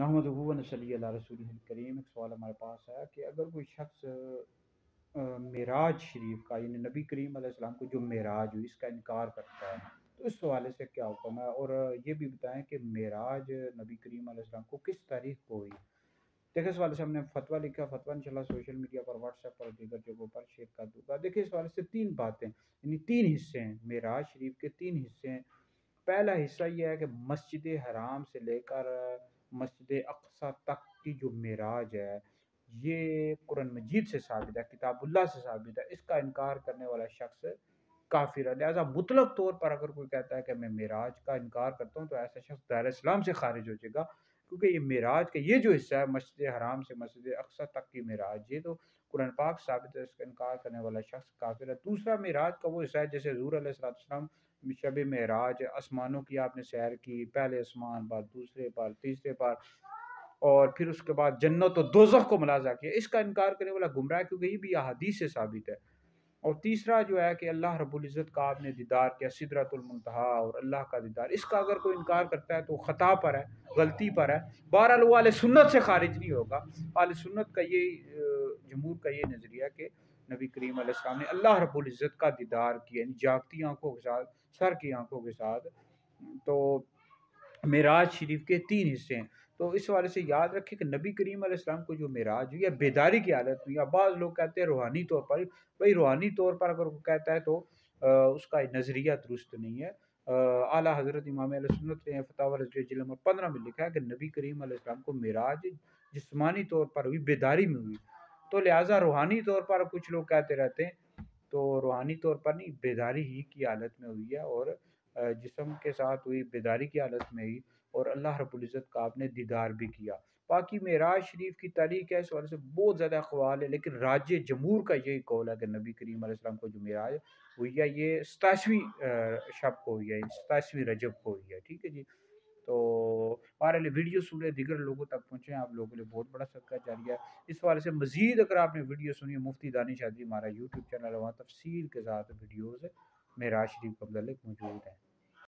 نحمدہ و نصلی علی رسولہ الکریم۔ ایک سوال ہمارے پاس ہے کہ اگر کوئی شخص معراج شریف کا یعنی نبی کریم علیہ السلام کو جو معراج ہوئی اس کا انکار کرتا ہے تو اس حوالے سے کیا حکم ہے، اور یہ بھی بتائیں کہ معراج نبی کریم علیہ السلام کو کس تاریخ کو ہوئی۔ دیکھیں اس حوالے سے ہم نے فتویٰ لکھا، فتویٰ انشاءاللہ سوشل میڈیا پر، واٹس ایپ پر اور دیگر جگہوں پر شیئر کر دوں گا۔ دیکھیں اس حوالے سے تین باتیں، یعنی تین حصے ہیں، معراج شریف کے تین حصے ہیں۔ پہلا حصہ یہ ہے کہ مسجد حرام سے لے کر مسجد اقصی تک کی جو معراج ہے یہ قرآن مجید سے ثابت ہے، کتاب اللہ سے ثابت ہے۔ اس کا انکار کرنے والا شخص کافر ہے۔ لہٰذا مطلق طور پر اگر کوئی کہتا ہے کہ میں معراج کا انکار کرتا ہوں تو ایسا شخص دائرہ اسلام سے خارج ہو جائے گا، کیونکہ یہ معراج کا یہ جو حصہ ہے مسجد حرام سے مسجد اقصی تک کی معراج، یہ تو قرآن پاک ثابت ہے، اس کا انکار کرنے والا شخص کافر ہے۔ دوسرا معراج کا وہ حصہ ہے جیسے حضور علیہ السلام شب معراج آسمانوں کی آپ نے سیر کی، پہلے آسمان پر، دوسرے پر، تیسرے پر، اور پھر اس کے بعد جنت و دوزخ کو ملاحظہ کیا۔ اس کا انکار کرنے والا گمراہ ہے، کیونکہ یہ بھی احادیث سے ثابت ہے۔ اور تیسرا جو ہے کہ اللہ رب العزت کا آپ نے دیدار کیا، سدرۃ المنتہا اور اللہ کا دیدار، اس کا اگر کوئی انکار کرتا ہے تو خطا پر ہے، غلطی پر ہے۔ بہرحال وہ اہل سنت سے خارج نہیں ہوگا۔ اہل سنت کا یہ جمہور کا یہ نظریہ کہ نبی کریم علیہ السلام نے اللہ رب العزت کا دیدار کیا، یعنی جاگتی آنکھوں کے ساتھ، سر کی آنکھوں کے ساتھ۔ تو معراج شریف کے تین حصے ہیں، تو اس حوالے سے یاد رکھیں کہ نبی کریم علیہ السلام کو جو معراج ہوئی ہے بیداری کی حالت میں، یا بعض لوگ کہتے ہیں روحانی طور پر، بھائی روحانی طور پر اگر وہ کہتا ہے تو اس کا نظریہ درست نہیں ہے۔ اعلیٰ حضرت امام علیہ سنت نے فتاوی رضویہ جلد نمبر 15 میں لکھا ہے کہ نبی کریم علیہ السلام کو معراج جسمانی طور پر ہوئی، بیداری میں ہوئی، تو لہٰذا روحانی طور پر کچھ لوگ کہتے رہتے ہیں، تو روحانی طور پر نہیں، بیداری ہی کی حالت میں ہوئی ہے، اور جسم کے ساتھ ہوئی، بیداری کی حالت میں ہوئی، اور اللہ رب العزت کا آپ نے دیدار بھی کیا۔ باقی معراج شریف کی تاریخ ہے، اس وجہ سے بہت زیادہ اقوال ہے، لیکن راج جمہور کا یہی قول ہے کہ نبی کریم علیہ السلام کو جو معراج ہوئی ہے یہ 27ویں شب کو ہوئی ہے، 27ویں رجب کو ہوئی ہے، ٹھیک ہے جی۔ تو ہمارے لیے ویڈیو سنے دیگر لوگوں تک پہنچے، آپ لوگوں کے لیے بہت بڑا صدقہ جاریہ ہے۔ اس حوالے سے مزید اگر آپ نے ویڈیو سنی ہے، مفتی دانش حاجی ہمارا یوٹیوب چینل ہے، وہاں تفصیل کے ساتھ ویڈیوز معراج شریف کا متعلق موجود ہیں۔